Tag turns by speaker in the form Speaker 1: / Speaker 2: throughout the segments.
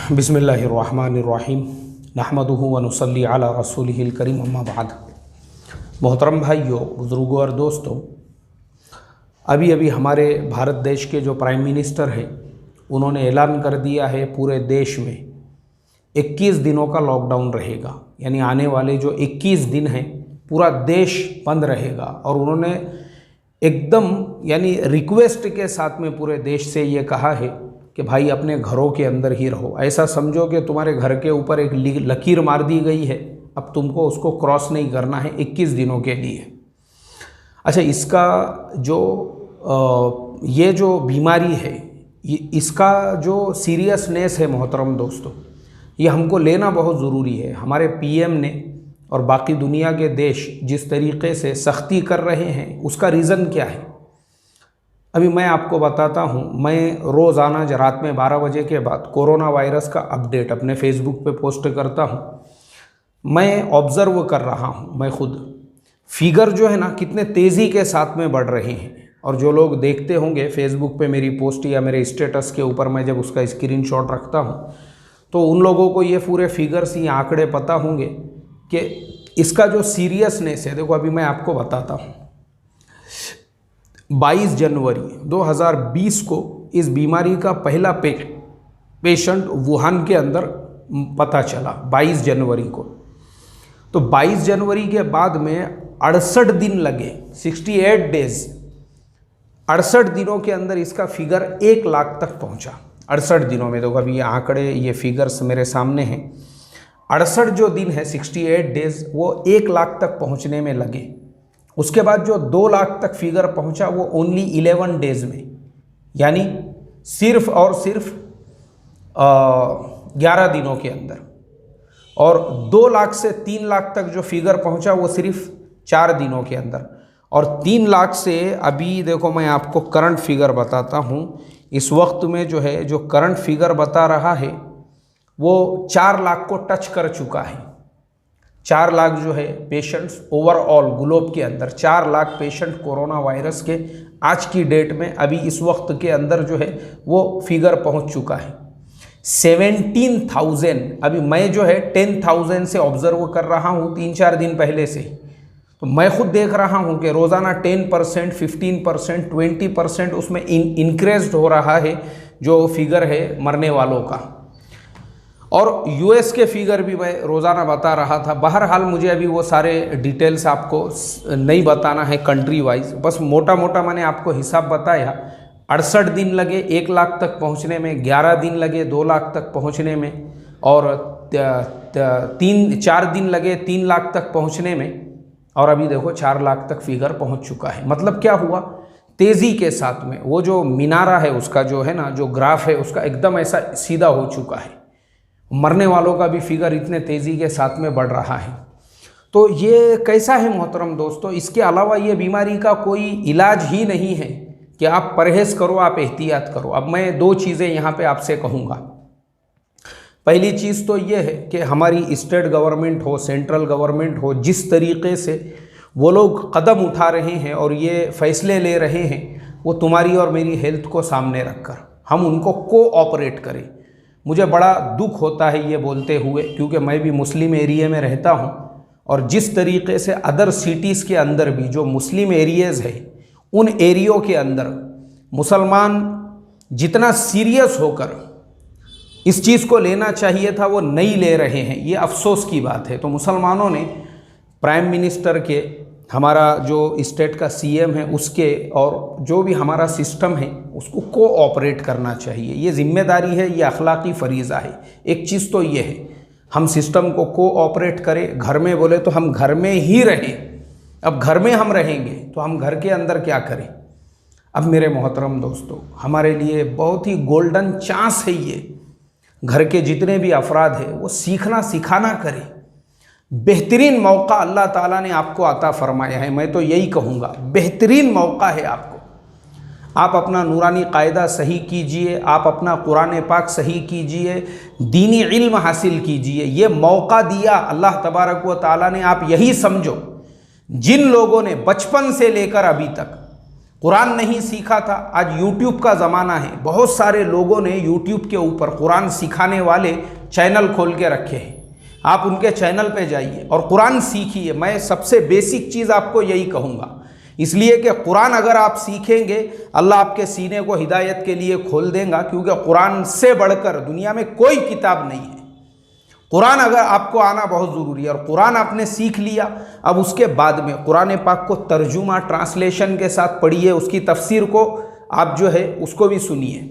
Speaker 1: बिस्मिल्लाहिर्रहमानिर्रहीम नहमदुहु व नुसल्ली अला रसूलिहिल करीम अम्मा बाद। मोहतरम भाइयों, बुज़ुर्गों और दोस्तों, अभी अभी हमारे भारत देश के जो प्राइम मिनिस्टर हैं उन्होंने ऐलान कर दिया है पूरे देश में 21 दिनों का लॉकडाउन रहेगा। यानी आने वाले जो 21 दिन हैं पूरा देश बंद रहेगा। और उन्होंने एकदम यानी रिक्वेस्ट के साथ में पूरे देश से ये कहा है कि भाई अपने घरों के अंदर ही रहो। ऐसा समझो कि तुम्हारे घर के ऊपर एक लकीर मार दी गई है, अब तुमको उसको क्रॉस नहीं करना है 21 दिनों के लिए। अच्छा, इसका जो ये जो बीमारी है, इसका जो सीरियसनेस है मोहतरम दोस्तों, ये हमको लेना बहुत ज़रूरी है। हमारे पीएम ने और बाकी दुनिया के देश जिस तरीके से सख्ती कर रहे हैं उसका रीज़न क्या है, अभी मैं आपको बताता हूँ। मैं रोज़ाना रात में 12 बजे के बाद कोरोना वायरस का अपडेट अपने फेसबुक पे पोस्ट करता हूँ। मैं ऑब्ज़र्व कर रहा हूँ, मैं खुद फिगर जो है ना कितने तेज़ी के साथ में बढ़ रहे हैं। और जो लोग देखते होंगे फेसबुक पे मेरी पोस्ट या मेरे स्टेटस के ऊपर मैं जब उसका स्क्रीनशॉट रखता हूँ तो उन लोगों को ये पूरे फिगर्स, ये आंकड़े पता होंगे कि इसका जो सीरियसनेस है। देखो अभी मैं आपको बताता हूँ, 22 जनवरी 2020 को इस बीमारी का पहला पेशेंट वुहान के अंदर पता चला, 22 जनवरी को। तो 22 जनवरी के बाद में 68 दिन लगे, 68 डेज, 68 दिनों के अंदर इसका फिगर 1 लाख तक पहुंचा। 68 दिनों में, देखो अभी ये आंकड़े, ये फिगर्स मेरे सामने हैं। 68 जो दिन है, 68 डेज, वो 1 लाख तक पहुंचने में लगे। उसके बाद जो 2 लाख तक फिगर पहुंचा वो ओनली 11 डेज में, यानी सिर्फ और सिर्फ 11 दिनों के अंदर। और 2 लाख से 3 लाख तक जो फिगर पहुंचा वो सिर्फ 4 दिनों के अंदर। और 3 लाख से अभी देखो मैं आपको करंट फिगर बताता हूं। इस वक्त में जो है, जो करंट फिगर बता रहा है वो 4 लाख को टच कर चुका है। 4 लाख जो है पेशेंट्स ओवरऑल ग्लोब के अंदर, 4 लाख पेशेंट कोरोना वायरस के आज की डेट में, अभी इस वक्त के अंदर जो है वो फिगर पहुंच चुका है। 17,000, अभी मैं जो है 10,000 से ऑब्जर्व कर रहा हूं 3-4 दिन पहले से। तो मैं खुद देख रहा हूं कि रोज़ाना 10%, 15%, 20% उसमें इंक्रीज हो रहा है जो फिगर है मरने वालों का। और यूएस के फिगर भी मैं रोज़ाना बता रहा था। बहरहाल मुझे अभी वो सारे डिटेल्स आपको नहीं बताना है कंट्री वाइज, बस मोटा मोटा मैंने आपको हिसाब बताया। 68 दिन लगे 1 लाख तक पहुंचने में, 11 दिन लगे 2 लाख तक पहुंचने में, और 4 दिन लगे 3 लाख तक पहुंचने में। और अभी देखो 4 लाख तक फिगर पहुंच चुका है। मतलब क्या हुआ, तेज़ी के साथ में वो जो मीनारा है उसका जो है ना, जो ग्राफ है उसका एकदम ऐसा सीधा हो चुका है। मरने वालों का भी फिगर इतने तेज़ी के साथ में बढ़ रहा है। तो ये कैसा है मोहतरम दोस्तों, इसके अलावा ये बीमारी का कोई इलाज ही नहीं है कि आप परहेज़ करो, आप एहतियात करो। अब मैं 2 चीज़ें यहाँ पे आपसे कहूँगा। पहली चीज़ तो ये है कि हमारी स्टेट गवर्नमेंट हो, सेंट्रल गवर्नमेंट हो, जिस तरीके से वो लोग कदम उठा रहे हैं और ये फैसले ले रहे हैं, वो तुम्हारी और मेरी हेल्थ को सामने रखकर हम उनको कोऑपरेट करें। मुझे बड़ा दुख होता है ये बोलते हुए, क्योंकि मैं भी मुस्लिम एरिया में रहता हूँ। और जिस तरीके से अदर सिटीज़ के अंदर भी जो मुस्लिम एरियाज़ है, उन एरियो के अंदर मुसलमान जितना सीरियस होकर इस चीज़ को लेना चाहिए था वो नहीं ले रहे हैं, ये अफसोस की बात है। तो मुसलमानों ने प्राइम मिनिस्टर के, हमारा जो स्टेट का सीएम है उसके, और जो भी हमारा सिस्टम है उसको कोऑपरेट करना चाहिए। ये जिम्मेदारी है, ये अखलाकी फरीज़ा है। एक चीज़ तो ये है, हम सिस्टम को कोऑपरेट करें। घर में बोले तो हम घर में ही रहें। अब घर में हम रहेंगे तो हम घर के अंदर क्या करें। अब मेरे मोहतरम दोस्तों, हमारे लिए बहुत ही गोल्डन चांस है ये। घर के जितने भी अफराद हैं वो सीखना सिखाना करें। बेहतरीन मौका अल्लाह ताला ने आपको अता फरमाया है। मैं तो यही कहूँगा, बेहतरीन मौका है आपको। आप अपना नूरानी कायदा सही कीजिए, आप अपना कुरान पाक सही कीजिए, दीनी इल्म हासिल कीजिए। ये मौका दिया अल्लाह तबारक व ताला ने। आप यही समझो, जिन लोगों ने बचपन से लेकर अभी तक कुरान नहीं सीखा था। आज यूट्यूब का ज़माना है, बहुत सारे लोगों ने यूट्यूब के ऊपर कुरान सिखाने वाले चैनल खोल के रखे हैं। आप उनके चैनल पे जाइए और कुरान सीखिए। मैं सबसे बेसिक चीज़ आपको यही कहूँगा, इसलिए कि कुरान अगर आप सीखेंगे अल्लाह आपके सीने को हिदायत के लिए खोल देगा, क्योंकि कुरान से बढ़कर दुनिया में कोई किताब नहीं है। कुरान अगर आपको आना बहुत ज़रूरी है, और कुरान आपने सीख लिया, अब उसके बाद में कुरान पाक को तर्जुमा ट्रांसलेशन के साथ पढ़िए, उसकी तफसीर को आप जो है उसको भी सुनिए।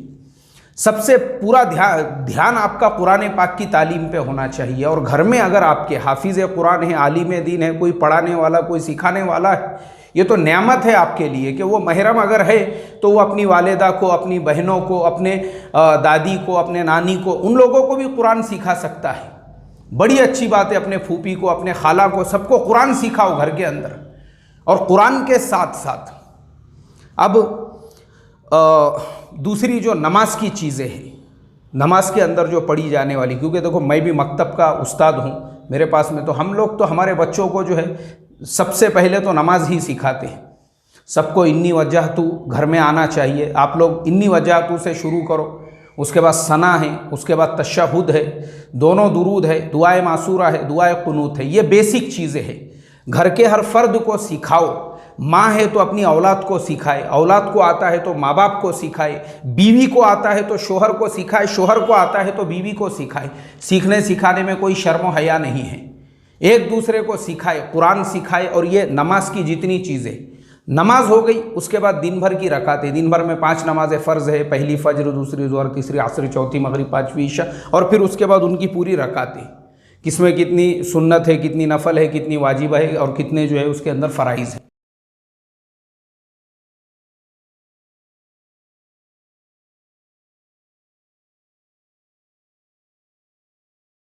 Speaker 1: सबसे पूरा ध्यान आपका कुरान पाक की तालीम पे होना चाहिए। और घर में अगर आपके हाफिज़ कुरान है, आलिम दीन है, कोई पढ़ाने वाला, कोई सिखाने वाला है, ये तो नेमत है आपके लिए कि वो महरम अगर है तो वो अपनी वालिदा को, अपनी बहनों को, अपने दादी को, अपने नानी को, उन लोगों को भी कुरान सिखा सकता है। बड़ी अच्छी बात है। अपने फूफी को, अपने खाला को, सबको कुरान सिखाओ घर के अंदर। और कुरान के साथ साथ अब दूसरी जो नमाज की चीज़ें हैं, नमाज के अंदर जो पढ़ी जाने वाली, क्योंकि देखो मैं भी मकतब का उस्ताद हूँ, मेरे पास में तो हम लोग तो हमारे बच्चों को जो है सबसे पहले तो नमाज ही सिखाते हैं। सबको इन्नी वजहतु घर में आना चाहिए। आप लोग इन्नी वजहतु से शुरू करो, उसके बाद सना है, उसके बाद तशहुद है, दोनों दुरूद है, दुआए मासूरा है, दुआए कुनूत है। ये बेसिक चीज़ें हैं, घर के हर फर्द को सिखाओ। माँ है तो अपनी औलाद को सिखाए, औलाद को आता है तो माँ बाप को सिखाए, बीवी को आता है तो शोहर को सिखाए, शोहर को आता है तो बीवी को सिखाए। सीखने सिखाने में कोई शर्म हया नहीं है, एक दूसरे को सिखाए, कुरान सिखाए। और ये नमाज की जितनी चीज़ें, नमाज हो गई, उसके बाद दिन भर की रकातें, दिन भर में 5 नमाज़ें फ़र्ज़ है, पहली फ़ज्र, दूसरी ज़ोहर, तीसरी असर, चौथी मगरिब, 5वीं इशा, और फिर उसके बाद उनकी पूरी रकातें, किसमें कितनी सुन्नत है, कितनी नफल है, कितनी वाजिब है, और कितने जो है उसके अंदर फ़राइज़ है।